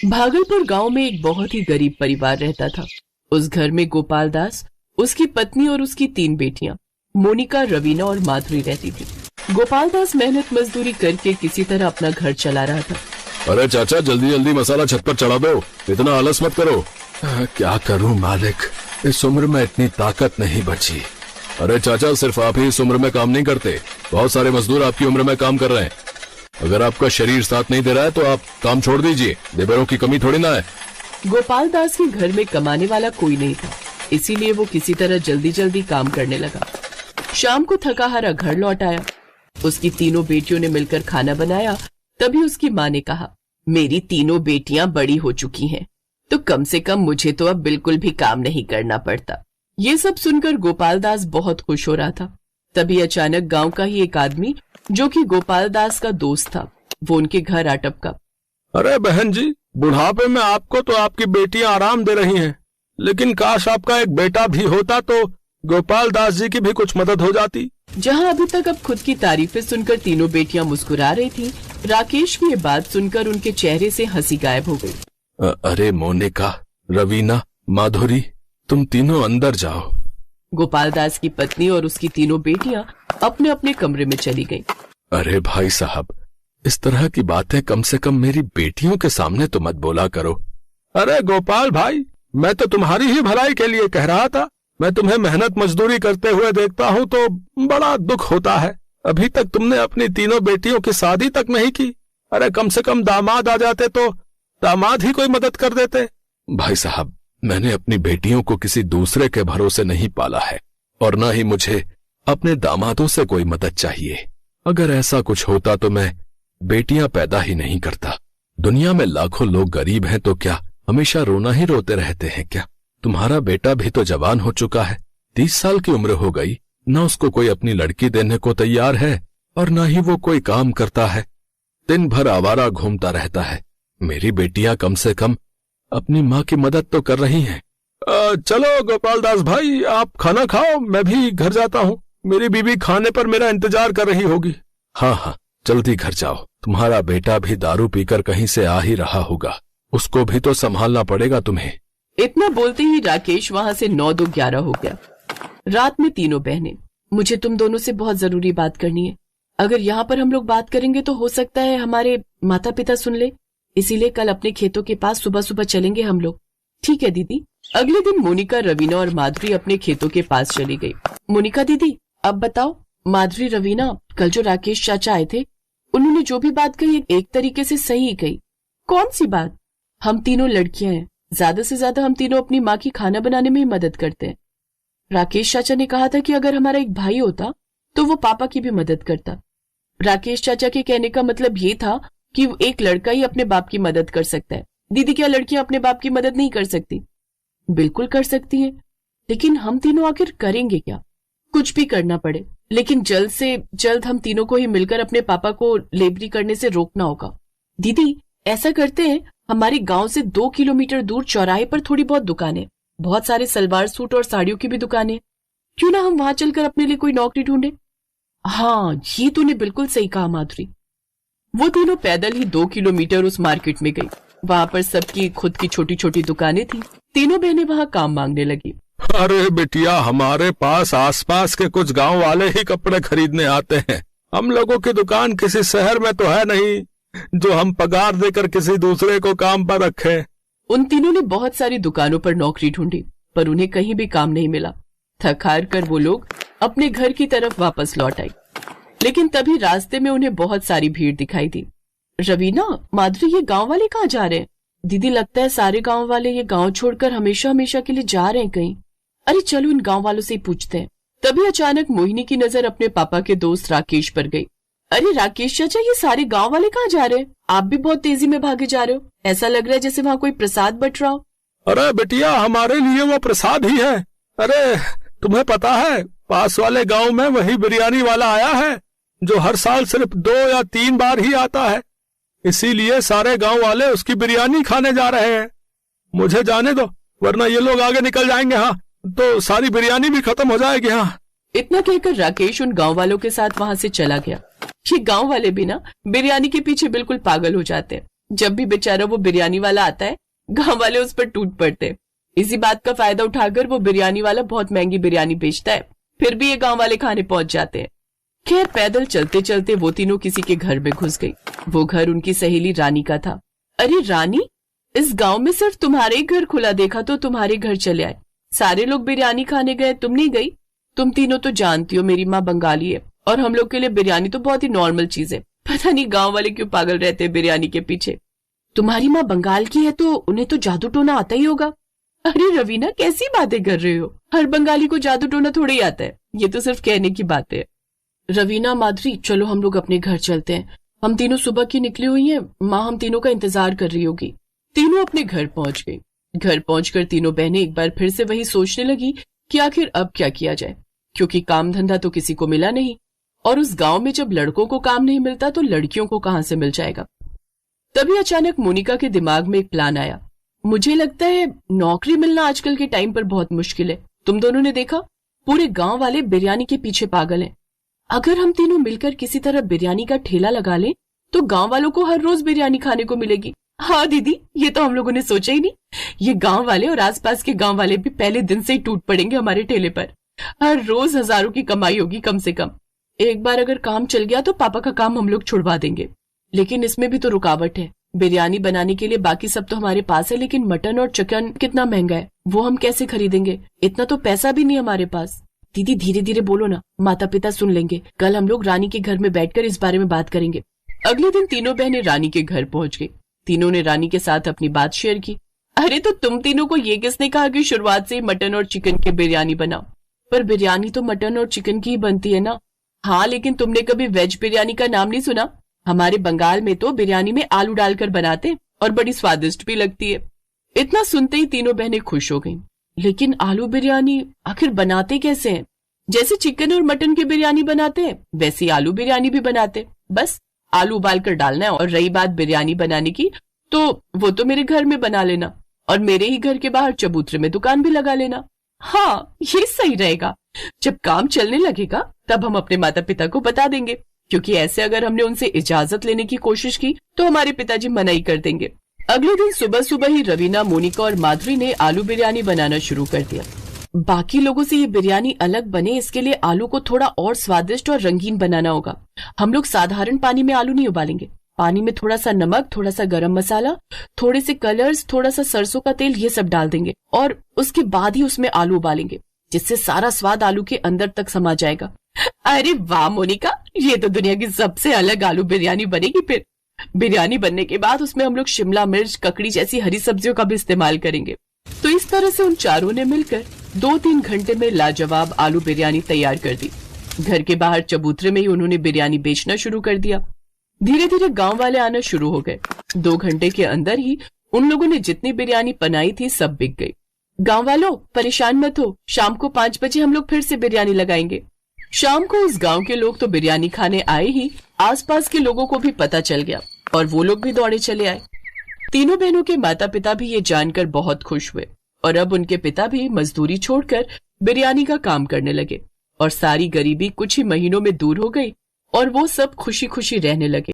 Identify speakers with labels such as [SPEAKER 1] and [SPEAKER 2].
[SPEAKER 1] भागलपुर गांव में एक बहुत ही गरीब परिवार रहता था। उस घर में गोपाल दास, उसकी पत्नी और उसकी 3 बेटियां मोनिका, रवीना और माधुरी रहती थी। गोपाल दास मेहनत मजदूरी करके किसी तरह अपना घर चला रहा था।
[SPEAKER 2] अरे चाचा, जल्दी जल्दी मसाला छत पर चढ़ा दो, इतना आलस मत करो। क्या करूं मालिक, इस उम्र में इतनी ताकत नहीं बची। अरे चाचा, सिर्फ आप ही इस उम्र में काम नहीं करते, बहुत सारे मजदूर आपकी उम्र में काम कर रहे हैं। अगर आपका शरीर साथ नहीं दे रहा है तो आप काम छोड़ दीजिए, लेबरों की कमी थोड़ी ना है।
[SPEAKER 1] गोपाल दास के घर में कमाने वाला कोई नहीं था, इसीलिए वो किसी तरह जल्दी जल्दी काम करने लगा। शाम को थका हारा घर लौट आया। उसकी 3 बेटियों ने मिलकर खाना बनाया। तभी उसकी माँ ने कहा, मेरी 3 बेटियां बड़ी हो चुकी हैं, तो कम से कम मुझे तो अब बिल्कुल भी काम नहीं करना पड़ता। ये सब सुनकर गोपाल दास बहुत खुश हो रहा था। तभी अचानक गांव का ही एक आदमी, जो कि गोपाल दास का दोस्त था, वो उनके घर आ टपका।
[SPEAKER 3] अरे बहन जी, बुढ़ापे में आपको तो आपकी बेटियां आराम दे रही हैं, लेकिन काश आपका एक बेटा भी होता तो गोपाल दास जी की भी कुछ मदद हो जाती।
[SPEAKER 1] जहां अभी तक अब खुद की तारीफें सुनकर 3 बेटियां मुस्कुरा रही थी, राकेश की ये बात सुनकर उनके चेहरे से हंसी गायब हो गई।
[SPEAKER 2] अरे मोनिका, रवीना, माधुरी, तुम तीनों अंदर जाओ।
[SPEAKER 1] गोपाल दास की पत्नी और उसकी 3 बेटियां अपने अपने कमरे में चली गईं।
[SPEAKER 2] अरे भाई साहब, इस तरह की बातें कम से कम मेरी बेटियों के सामने तो मत बोला करो।
[SPEAKER 3] अरे गोपाल भाई, मैं तो तुम्हारी ही भलाई के लिए कह रहा था। मैं तुम्हें मेहनत मजदूरी करते हुए देखता हूँ तो बड़ा दुख होता है। अभी तक तुमने अपनी 3 बेटियों की शादी तक नहीं की। अरे कम से कम दामाद आ जाते तो दामाद ही कोई मदद कर देते।
[SPEAKER 2] भाई साहब, मैंने अपनी बेटियों को किसी दूसरे के भरोसे नहीं पाला है, और न ही मुझे अपने दामादों से कोई मदद चाहिए। अगर ऐसा कुछ होता तो मैं बेटियां पैदा ही नहीं करता। दुनिया में लाखों लोग गरीब हैं, तो क्या हमेशा रोना ही रोते रहते हैं क्या? तुम्हारा बेटा भी तो जवान हो चुका है, 30 साल की उम्र हो गई, न उसको कोई अपनी लड़की देने को तैयार है और न ही वो कोई काम करता है, दिन भर आवारा घूमता रहता है। मेरी बेटियां कम से कम अपनी माँ की मदद तो कर रही हैं।
[SPEAKER 3] चलो गोपाल दास भाई, आप खाना खाओ, मैं भी घर जाता हूँ। मेरी बीवी खाने पर मेरा इंतजार कर रही होगी।
[SPEAKER 2] हाँ हाँ, जल्दी घर जाओ। तुम्हारा बेटा भी दारू पीकर कहीं से आ ही रहा होगा, उसको भी तो संभालना पड़ेगा तुम्हें।
[SPEAKER 1] इतना बोलते ही राकेश वहाँ से 9-2-11 हो गया। रात में 3 बहनें, मुझे तुम दोनों से बहुत जरूरी बात करनी है। अगर यहाँ पर हम लोग बात करेंगे तो हो सकता है हमारे माता पिता सुन ले, इसीलिए कल अपने खेतों के पास सुबह सुबह चलेंगे हम लोग। ठीक है दीदी। अगले दिन मोनिका, रवीना और माधुरी अपने खेतों के पास चली गई। मोनिका दीदी, अब बताओ। माधुरी, रवीना, कल जो राकेश चाचा आए थे, उन्होंने जो भी बात कही एक तरीके से सही ही कही। कौन सी बात? हम 3 लड़कियां हैं, ज्यादा से ज्यादा हम तीनों अपनी माँ की खाना बनाने में ही मदद करते हैं। राकेश चाचा ने कहा था कि अगर हमारा एक भाई होता तो वो पापा की भी मदद करता। राकेश चाचा के कहने का मतलब ये था कि एक लड़का ही अपने बाप की मदद कर सकता है। दीदी, क्या लड़कियां अपने बाप की मदद नहीं कर सकती? बिल्कुल कर सकती हैं, लेकिन हम तीनों आखिर करेंगे क्या? कुछ भी करना पड़े, लेकिन जल्द से जल्द हम तीनों को ही मिलकर अपने पापा को लेबरी करने से रोकना होगा। दीदी, ऐसा करते हैं, हमारे गांव से 2 किलोमीटर दूर चौराहे पर थोड़ी बहुत दुकानें, बहुत सारे सलवार सूट और साड़ियों की भी दुकानें, क्यों ना हम वहां चलकर अपने लिए कोई नौकरी ढूंढे? हाँ, ये तूने बिल्कुल सही कहा माधुरी। वो तीनों पैदल ही 2 किलोमीटर उस मार्केट में गई। वहां पर सबकी खुद की छोटी छोटी दुकानें थी। तीनों बहनें वहां काम मांगने लगी।
[SPEAKER 3] अरे बेटिया, हमारे पास आसपास के कुछ गांव वाले ही कपड़े खरीदने आते हैं। हम लोगों की दुकान किसी शहर में तो है नहीं जो हम पगार देकर किसी दूसरे को काम पर रखें।
[SPEAKER 1] उन तीनों ने बहुत सारी दुकानों पर नौकरी ढूंढी, पर उन्हें कहीं भी काम नहीं मिला। थक हार कर वो लोग अपने घर की तरफ वापस लौट आई, लेकिन तभी रास्ते में उन्हें बहुत सारी भीड़ दिखाई दी। रवीना, माधुरी, ये गांव वाले कहाँ जा रहे हैं? दीदी, लगता है सारे गांव वाले ये गांव छोड़कर हमेशा हमेशा के लिए जा रहे हैं कहीं। अरे चलो इन गांव वालों से ही पूछते हैं। तभी अचानक मोहिनी की नजर अपने पापा के दोस्त राकेश पर गई। अरे राकेश चाचा, ये सारे गांव वाले कहाँ जा रहे हैं? आप भी बहुत तेजी में भागे जा रहे हो, ऐसा लग रहा है जैसे वहाँ कोई प्रसाद बट रहा हो।
[SPEAKER 3] अरे बेटिया, हमारे लिए वो प्रसाद ही है। अरे तुम्हें पता है, पास वाले गांव में वही बिरयानी वाला आया है जो हर साल सिर्फ 2 या 3 बार ही आता है, इसीलिए सारे गांव वाले उसकी बिरयानी खाने जा रहे हैं। मुझे जाने दो, वरना ये लोग आगे निकल जाएंगे, हाँ तो सारी बिरयानी भी खत्म हो जाएगी। हाँ।
[SPEAKER 1] इतना कहकर राकेश उन गांव वालों के साथ वहां से चला गया। ये गांव वाले भी ना बिरयानी के पीछे बिल्कुल पागल हो जाते हैं। जब भी बेचारा वो बिरयानी वाला आता है, गांव वाले उस पर टूट पड़ते हैं। इसी बात का फायदा उठाकर वो बिरयानी वाला बहुत महंगी बिरयानी बेचता है, फिर भी ये गांव वाले खाने पहुंच जाते हैं। खैर, पैदल चलते चलते वो तीनों किसी के घर में घुस गई। वो घर उनकी सहेली रानी का था। अरे रानी, इस गांव में सिर्फ तुम्हारे ही घर खुला देखा तो तुम्हारे घर चले आए। सारे लोग बिरयानी खाने गए, तुम नहीं गई? तुम तीनों तो जानती हो मेरी माँ बंगाली है और हम लोग के लिए बिरयानी तो बहुत ही नॉर्मल चीज है। पता नहीं गांव वाले क्यों पागल रहते हैं बिरयानी के पीछे। तुम्हारी माँ बंगाल की है तो उन्हें तो जादू टोना आता ही होगा। अरे रवीना, कैसी बातें कर रहे हो? हर बंगाली को जादू टोना थोड़ा ही आता है, ये तो सिर्फ कहने की बात है। रवीना, माधुरी, चलो हम लोग अपने घर चलते हैं। हम तीनों सुबह की निकली हुई हैं, माँ हम तीनों का इंतजार कर रही होगी। तीनों अपने घर पहुंच गई। घर पहुंचकर तीनों बहनें एक बार फिर से वही सोचने लगी कि आखिर अब क्या किया जाए, क्योंकि काम धंधा तो किसी को मिला नहीं, और उस गांव में जब लड़कों को काम नहीं मिलता तो लड़कियों को कहां से मिल जाएगा। तभी अचानक मोनिका के दिमाग में एक प्लान आया। मुझे लगता है नौकरी मिलना आजकल के टाइम पर बहुत मुश्किल है। तुम दोनों ने देखा, पूरे गांव वाले बिरयानी के पीछे पागल हैं। अगर हम तीनों मिलकर किसी तरह बिरयानी का ठेला लगा लें तो गांव वालों को हर रोज बिरयानी खाने को मिलेगी। हाँ दीदी, ये तो हम लोगों ने सोचा ही नहीं। ये गांव वाले और आसपास के गांव वाले भी पहले दिन से ही टूट पड़ेंगे हमारे ठेले पर। हर रोज हजारों की कमाई होगी कम से कम। एक बार अगर काम चल गया तो पापा का काम हम लोग छुड़वा देंगे। लेकिन इसमें भी तो रुकावट है। बिरयानी बनाने के लिए बाकी सब तो हमारे पास है, लेकिन मटन और चिकन कितना महंगा है, वो हम कैसे खरीदेंगे? इतना तो पैसा भी नहीं हमारे पास। दीदी धीरे धीरे बोलो ना, माता पिता सुन लेंगे। कल हम लोग रानी के घर में बैठकर इस बारे में बात करेंगे। अगले दिन तीनों बहनें रानी के घर पहुंच गई। तीनों ने रानी के साथ अपनी बात शेयर की। अरे तो तुम तीनों को ये किसने कहा कि शुरुआत से ही मटन और चिकन की बिरयानी बनाओ? पर बिरयानी तो मटन और चिकन की ही बनती है ना। हाँ, लेकिन तुमने कभी वेज बिरयानी का नाम नहीं सुना? हमारे बंगाल में तो बिरयानी में आलू डालकर बनाते और बड़ी स्वादिष्ट भी लगती है। इतना सुनते ही तीनों बहनें खुश हो गईं। लेकिन आलू बिरयानी आखिर बनाते कैसे हैं? जैसे चिकन और मटन की बिरयानी बनाते हैं वैसी आलू बिरयानी भी बनाते, बस आलू उबाल कर डालना है। और रही बात बिरयानी बनाने की, तो वो तो मेरे घर में बना लेना और मेरे ही घर के बाहर चबूतरे में दुकान भी लगा लेना। हाँ, ये सही रहेगा। जब काम चलने लगेगा तब हम अपने माता पिता को बता देंगे, क्योंकि ऐसे अगर हमने उनसे इजाजत लेने की कोशिश की तो हमारे पिताजी मना ही कर देंगे। अगले दिन सुबह सुबह ही रवीना, मोनिका और माधुरी ने आलू बिरयानी बनाना शुरू कर दिया। बाकी लोगों से ये बिरयानी अलग बने, इसके लिए आलू को थोड़ा और स्वादिष्ट और रंगीन बनाना होगा। हम लोग साधारण पानी में आलू नहीं उबालेंगे। पानी में थोड़ा सा नमक, थोड़ा सा गरम मसाला, थोड़े से कलर्स, थोड़ा सा सरसों का तेल, ये सब डाल देंगे और उसके बाद ही उसमें आलू उबालेंगे, जिससे सारा स्वाद आलू के अंदर तक समा जाएगा। अरे वाह मोनिका, ये तो दुनिया की सबसे अलग आलू बिरयानी बनेगी। फिर बिरयानी बनने के बाद उसमें हम लोग शिमला मिर्च, ककड़ी जैसी हरी सब्जियों का भी इस्तेमाल करेंगे। तो इस तरह से उन चारों ने मिलकर 2-3 घंटे में लाजवाब आलू बिरयानी तैयार कर दी। घर के बाहर चबूतरे में ही उन्होंने बिरयानी बेचना शुरू कर दिया। धीरे धीरे गांव वाले आना शुरू हो गए। 2 घंटे के अंदर ही उन लोगों ने जितनी बिरयानी बनाई थी सब बिक गई। गांव वालों, परेशान मत हो, शाम को 5 बजे हम लोग फिर से बिरयानी लगाएंगे। शाम को उस गांव के लोग तो बिरयानी खाने आए ही आसपास के लोगों को भी पता चल गया और वो लोग भी दौड़े चले आए। तीनों बहनों के माता पिता भी ये जानकर बहुत खुश हुए और अब उनके पिता भी मजदूरी छोड़कर बिरयानी का काम करने लगे और सारी गरीबी कुछ ही महीनों में दूर हो गई और वो सब खुशी खुशी रहने लगे।